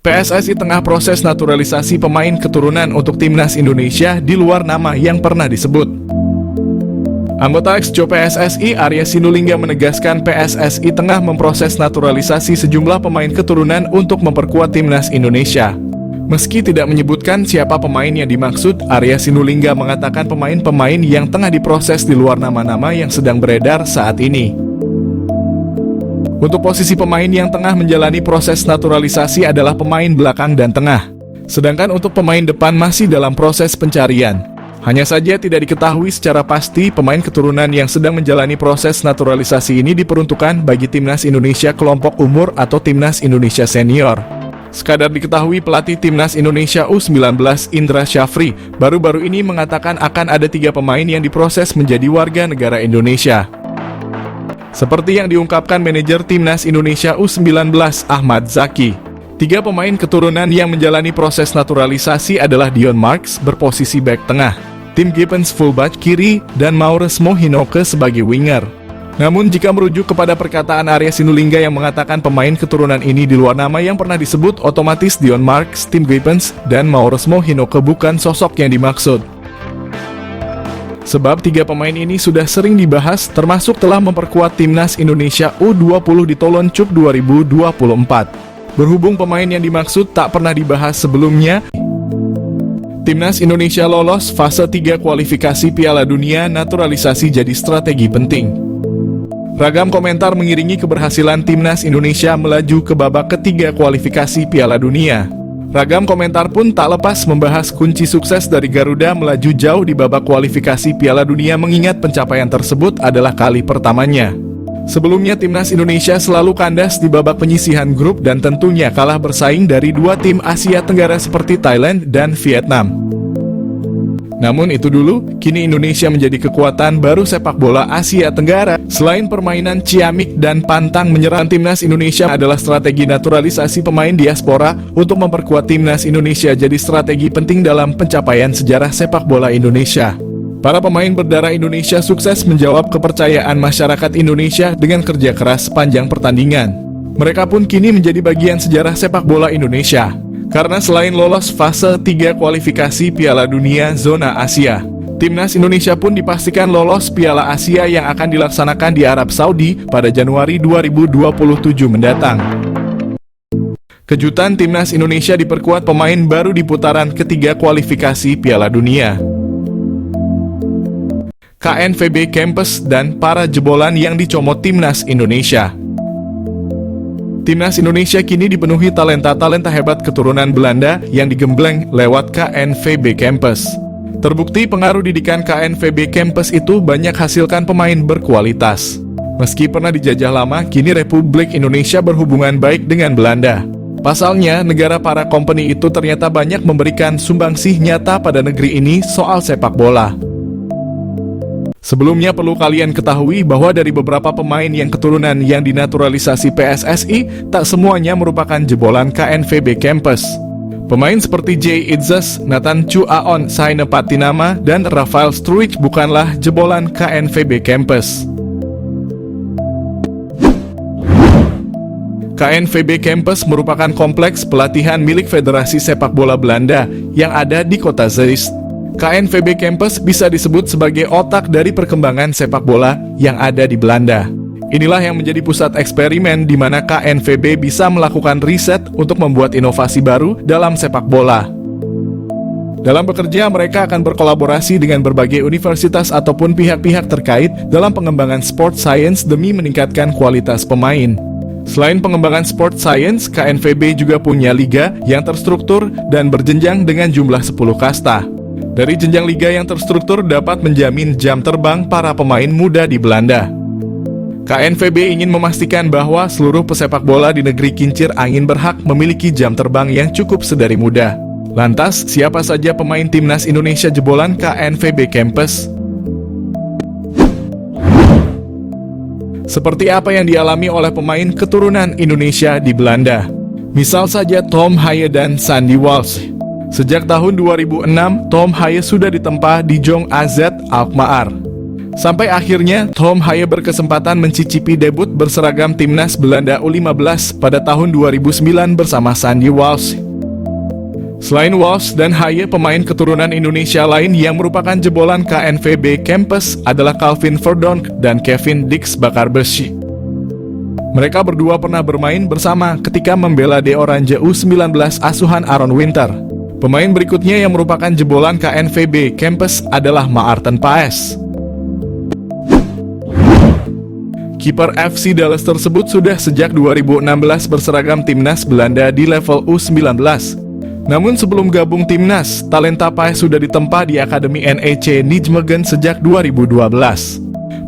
PSSI tengah proses naturalisasi pemain keturunan untuk timnas Indonesia di luar nama yang pernah disebut. Anggota Exco PSSI Arya Sinulinga menegaskan PSSI tengah memproses naturalisasi sejumlah pemain keturunan untuk memperkuat timnas Indonesia. Meski tidak menyebutkan siapa pemain yang dimaksud, Arya Sinulinga mengatakan pemain-pemain yang tengah diproses di luar nama-nama yang sedang beredar saat ini. Untuk posisi pemain yang tengah menjalani proses naturalisasi adalah pemain belakang dan tengah. Sedangkan untuk pemain depan masih dalam proses pencarian. Hanya saja tidak diketahui secara pasti pemain keturunan yang sedang menjalani proses naturalisasi ini diperuntukkan bagi timnas Indonesia kelompok umur atau timnas Indonesia senior. Sekadar diketahui pelatih timnas Indonesia U19 Indra Syafri baru-baru ini mengatakan akan ada 3 pemain yang diproses menjadi warga negara Indonesia. Seperti yang diungkapkan manajer timnas Indonesia U19 Ahmad Zaki, 3 pemain keturunan yang menjalani proses naturalisasi adalah Dion Marks berposisi bek tengah, Tim Gibbons fullback kiri, dan Mauresmo Hinoke sebagai winger. Namun jika merujuk kepada perkataan Arya Sinulinga yang mengatakan pemain keturunan ini di luar nama yang pernah disebut, otomatis Dion Marks, Tim Gibbons, dan Mauresmo Hinoke bukan sosok yang dimaksud. Sebab 3 pemain ini sudah sering dibahas, termasuk telah memperkuat timnas Indonesia U20 di Toloncup 2024. Berhubung pemain yang dimaksud tak pernah dibahas sebelumnya, timnas Indonesia lolos fase 3 kualifikasi Piala Dunia, naturalisasi jadi strategi penting. Ragam komentar mengiringi keberhasilan timnas Indonesia melaju ke babak ketiga kualifikasi Piala Dunia. Ragam komentar pun tak lepas membahas kunci sukses dari Garuda melaju jauh di babak kualifikasi Piala Dunia, mengingat pencapaian tersebut adalah kali pertamanya. Sebelumnya timnas Indonesia selalu kandas di babak penyisihan grup dan tentunya kalah bersaing dari 2 tim Asia Tenggara seperti Thailand dan Vietnam. Namun itu dulu, kini Indonesia menjadi kekuatan baru sepak bola Asia Tenggara. Selain permainan ciamik dan pantang menyerang, timnas Indonesia adalah strategi naturalisasi pemain diaspora untuk memperkuat timnas Indonesia jadi strategi penting dalam pencapaian sejarah sepak bola Indonesia. Para pemain berdarah Indonesia sukses menjawab kepercayaan masyarakat Indonesia dengan kerja keras sepanjang pertandingan. Mereka pun kini menjadi bagian sejarah sepak bola Indonesia. Karena selain lolos fase 3 kualifikasi Piala Dunia zona Asia, timnas Indonesia pun dipastikan lolos Piala Asia yang akan dilaksanakan di Arab Saudi pada Januari 2027 mendatang. Kejutan timnas Indonesia diperkuat pemain baru di putaran ketiga kualifikasi Piala Dunia. KNVB Kempes dan para jebolan yang dicomot timnas Indonesia. Timnas Indonesia kini dipenuhi talenta-talenta hebat keturunan Belanda yang digembleng lewat KNVB Kempes. Terbukti pengaruh didikan KNVB Kempes itu banyak hasilkan pemain berkualitas. Meski pernah dijajah lama, kini Republik Indonesia berhubungan baik dengan Belanda. Pasalnya, negara para company itu ternyata banyak memberikan sumbangsih nyata pada negeri ini soal sepak bola. Sebelumnya perlu kalian ketahui bahwa dari beberapa pemain yang keturunan yang dinaturalisasi PSSI, tak semuanya merupakan jebolan KNVB Kempes. Pemain seperti Jay Idzas, Nathan Chu Aon, Saine Patinama, dan Rafael Struijk bukanlah jebolan KNVB Kempes. KNVB Kempes merupakan kompleks pelatihan milik Federasi Sepak Bola Belanda yang ada di kota Zeist. KNVB Kempes bisa disebut sebagai otak dari perkembangan sepak bola yang ada di Belanda. Inilah yang menjadi pusat eksperimen di mana KNVB bisa melakukan riset untuk membuat inovasi baru dalam sepak bola. Dalam bekerja, mereka akan berkolaborasi dengan berbagai universitas ataupun pihak-pihak terkait dalam pengembangan sport science demi meningkatkan kualitas pemain. Selain pengembangan sport science, KNVB juga punya liga yang terstruktur dan berjenjang dengan jumlah 10 kasta. Dari jenjang liga yang terstruktur dapat menjamin jam terbang para pemain muda di Belanda. KNVB ingin memastikan bahwa seluruh pesepak bola di negeri kincir angin berhak memiliki jam terbang yang cukup sedari muda. Lantas, siapa saja pemain timnas Indonesia jebolan KNVB Kempes? Seperti apa yang dialami oleh pemain keturunan Indonesia di Belanda? Misal saja Tom Haye dan Sandy Walsh. Sejak tahun 2006, Tom Haye sudah ditempa di Jong AZ Alkmaar. Sampai akhirnya, Tom Haye berkesempatan mencicipi debut berseragam timnas Belanda U15 pada tahun 2009 bersama Sandy Walsh. Selain Walsh dan Haye, pemain keturunan Indonesia lain yang merupakan jebolan KNVB Campus adalah Calvin Verdonk dan Kevin Dix Bakarbeshi. Mereka berdua pernah bermain bersama ketika membela De Oranje U19 asuhan Aaron Winter. Pemain berikutnya yang merupakan jebolan KNVB Campus adalah Maarten Paes. Kiper FC Dallas tersebut sudah sejak 2016 berseragam timnas Belanda di level U19. Namun sebelum gabung timnas, talenta Paes sudah ditempa di Akademi NEC Nijmegen sejak 2012.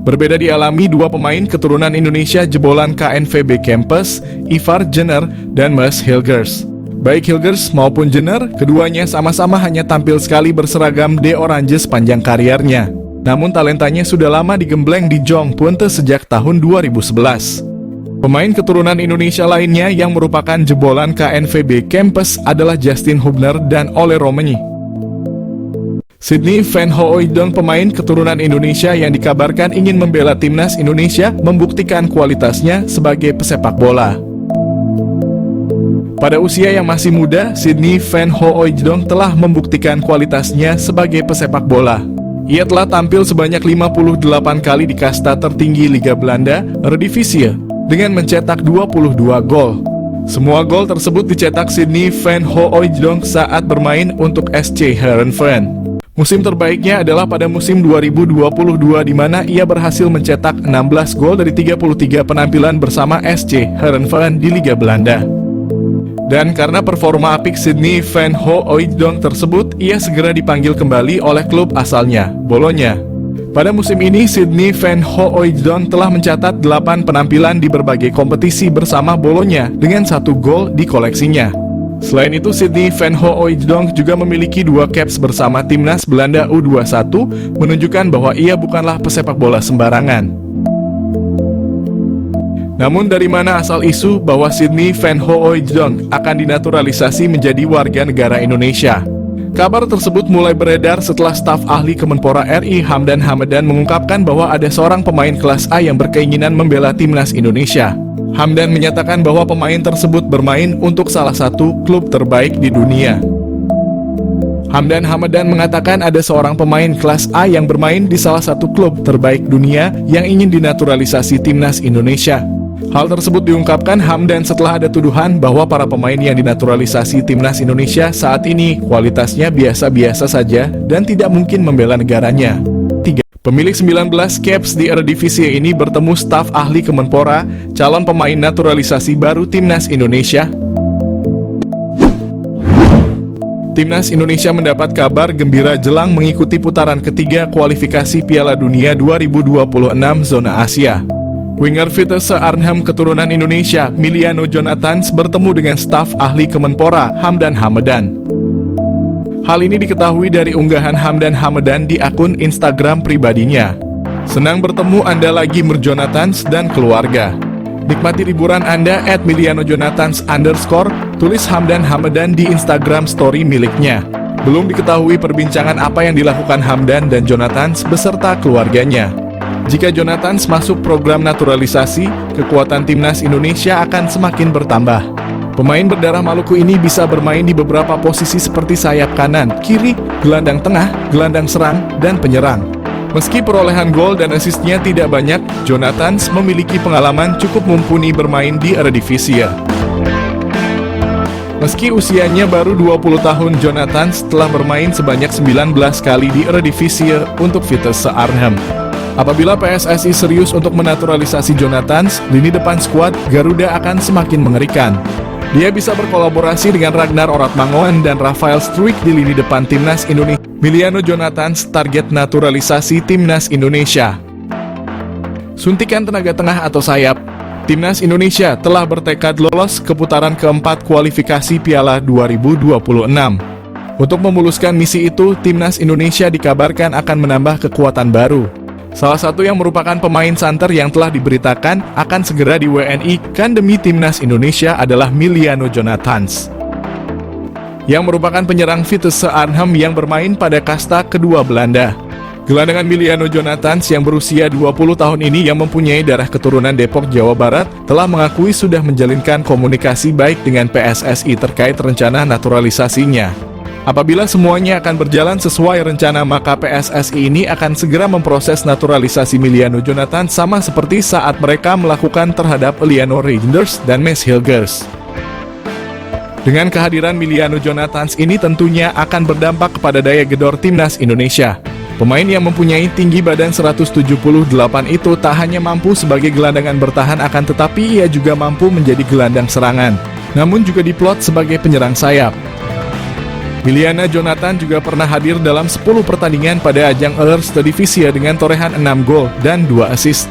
Berbeda dialami dua pemain keturunan Indonesia jebolan KNVB Campus, Ivar Jenner dan Mas Hilgers. Baik Hilgers maupun Jenner, keduanya sama-sama hanya tampil sekali berseragam De Oranje sepanjang kariernya. Namun talentanya sudah lama digembleng di Jong Punte sejak tahun 2011. Pemain keturunan Indonesia lainnya yang merupakan jebolan KNVB Campus adalah Justin Hubner dan Ole Romani. Sydney Van Hooijdonk, pemain keturunan Indonesia yang dikabarkan ingin membela timnas Indonesia, membuktikan kualitasnya sebagai pesepak bola. Pada usia yang masih muda, Sydney Van Hooijdonk telah membuktikan kualitasnya sebagai pesepak bola. Ia telah tampil sebanyak 58 kali di kasta tertinggi Liga Belanda, Eredivisie, dengan mencetak 22 gol. Semua gol tersebut dicetak Sydney Van Hooijdonk saat bermain untuk SC Heerenveen. Musim terbaiknya adalah pada musim 2022 di mana ia berhasil mencetak 16 gol dari 33 penampilan bersama SC Heerenveen di Liga Belanda. Dan karena performa apik Sydney Van Hooijdonk tersebut, ia segera dipanggil kembali oleh klub asalnya, Bologna. Pada musim ini, Sydney Van Hooijdonk telah mencatat 8 penampilan di berbagai kompetisi bersama Bologna dengan 1 gol di koleksinya. Selain itu, Sydney Van Hooijdonk juga memiliki 2 caps bersama timnas Belanda U21, menunjukkan bahwa ia bukanlah pesepak bola sembarangan. Namun dari mana asal isu bahwa Sydney Van Hooijdonk akan dinaturalisasi menjadi warga negara Indonesia? Kabar tersebut mulai beredar setelah staf ahli Kemenpora RI Hamdan Hamadan mengungkapkan bahwa ada seorang pemain kelas A yang berkeinginan membela timnas Indonesia. Hamdan menyatakan bahwa pemain tersebut bermain untuk salah satu klub terbaik di dunia. Hamdan Hamadan mengatakan ada seorang pemain kelas A yang bermain di salah satu klub terbaik dunia yang ingin dinaturalisasi timnas Indonesia. Hal tersebut diungkapkan Hamdan setelah ada tuduhan bahwa para pemain yang dinaturalisasi timnas Indonesia saat ini kualitasnya biasa-biasa saja dan tidak mungkin membela negaranya. 3. Pemilik 19 caps di Eredivisie ini bertemu staf ahli Kemenpora, calon pemain naturalisasi baru timnas Indonesia. Timnas Indonesia mendapat kabar gembira jelang mengikuti putaran ketiga kualifikasi Piala Dunia 2026 zona Asia. Winger Vitesse Arnhem keturunan Indonesia, Miliano Jonathans, bertemu dengan staf ahli Kemenpora, Hamdan Hamadan. Hal ini diketahui dari unggahan Hamdan Hamadan di akun Instagram pribadinya. Senang bertemu Anda lagi Jonathans dan keluarga. Nikmati liburan Anda @milianojonathans_, tulis Hamdan Hamadan di Instagram story miliknya. Belum diketahui perbincangan apa yang dilakukan Hamdan dan Jonathans beserta keluarganya. Jika Jonathans masuk program naturalisasi, kekuatan timnas Indonesia akan semakin bertambah. Pemain berdarah Maluku ini bisa bermain di beberapa posisi seperti sayap kanan, kiri, gelandang tengah, gelandang serang, dan penyerang. Meski perolehan gol dan asisnya tidak banyak, Jonathans memiliki pengalaman cukup mumpuni bermain di Eredivisie. Meski usianya baru 20 tahun, Jonathans telah bermain sebanyak 19 kali di Eredivisie untuk Vitesse Arnhem. Apabila PSSI serius untuk menaturalisasi Jonathans, lini depan skuad Garuda akan semakin mengerikan. Dia bisa berkolaborasi dengan Ragnar Oratmangoen dan Rafael Struijk di lini depan timnas Indonesia. Miliano Jonathans target naturalisasi timnas Indonesia. Suntikan tenaga tengah atau sayap. Timnas Indonesia telah bertekad lolos ke putaran keempat kualifikasi Piala 2026. Untuk memuluskan misi itu, timnas Indonesia dikabarkan akan menambah kekuatan baru. Salah satu yang merupakan pemain santer yang telah diberitakan akan segera di WNI-kan demi timnas Indonesia adalah Miliano Jonathans, yang merupakan penyerang Vitesse Arnhem yang bermain pada kasta kedua Belanda. Gelandangan Miliano Jonathans yang berusia 20 tahun ini yang mempunyai darah keturunan Depok, Jawa Barat, telah mengakui sudah menjalinkan komunikasi baik dengan PSSI terkait rencana naturalisasinya. Apabila semuanya akan berjalan sesuai rencana, maka PSSI ini akan segera memproses naturalisasi Miliano Jonathans sama seperti saat mereka melakukan terhadap Eliano Reinders dan Mes Hilgers. Dengan kehadiran Miliano Jonathans ini tentunya akan berdampak kepada daya gedor timnas Indonesia. Pemain yang mempunyai tinggi badan 178 itu tak hanya mampu sebagai gelandangan bertahan, akan tetapi ia juga mampu menjadi gelandang serangan, namun juga diplot sebagai penyerang sayap. Miliano Jonathans juga pernah hadir dalam 10 pertandingan pada ajang Eredivisie dengan torehan 6 gol dan 2 assist.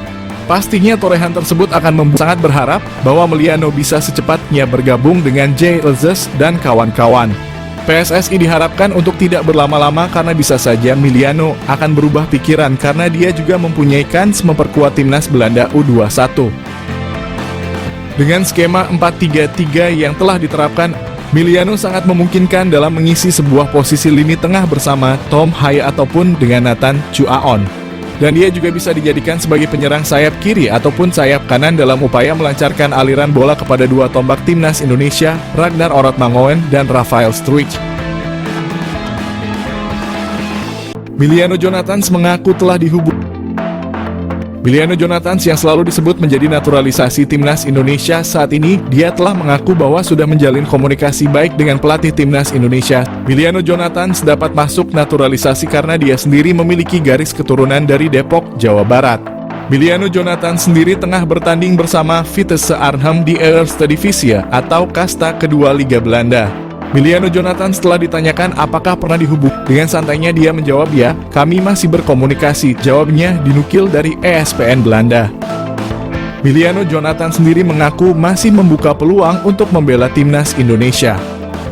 Pastinya torehan tersebut akan membuat sangat berharap bahwa Miliano bisa secepatnya bergabung dengan Jay Elzes dan kawan-kawan. PSSI diharapkan untuk tidak berlama-lama karena bisa saja Miliano akan berubah pikiran karena dia juga mempunyai kans memperkuat timnas Belanda U21. Dengan skema 4-3-3 yang telah diterapkan, Miliano sangat memungkinkan dalam mengisi sebuah posisi lini tengah bersama Tom Haye ataupun dengan Nathan Chuaon. Dan dia juga bisa dijadikan sebagai penyerang sayap kiri ataupun sayap kanan dalam upaya melancarkan aliran bola kepada dua tombak timnas Indonesia, Ragnar Orotmangoen dan Rafael Struijk. Miliano Jonathans mengaku telah Miliano Jonathans yang selalu disebut menjadi naturalisasi timnas Indonesia saat ini, dia telah mengaku bahwa sudah menjalin komunikasi baik dengan pelatih timnas Indonesia. Miliano Jonathans dapat masuk naturalisasi karena dia sendiri memiliki garis keturunan dari Depok, Jawa Barat. Miliano Jonathans sendiri tengah bertanding bersama Vitesse Arnhem di Eredivisie atau kasta kedua Liga Belanda. Miliano Jonathans setelah ditanyakan apakah pernah dihubung, dengan santainya dia menjawab, "Ya, kami masih berkomunikasi," jawabnya dinukil dari ESPN Belanda. Miliano Jonathans sendiri mengaku masih membuka peluang untuk membela timnas Indonesia.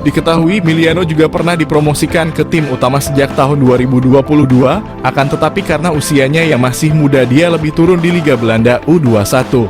Diketahui Miliano juga pernah dipromosikan ke tim utama sejak tahun 2022, akan tetapi karena usianya yang masih muda dia lebih turun di Liga Belanda U21.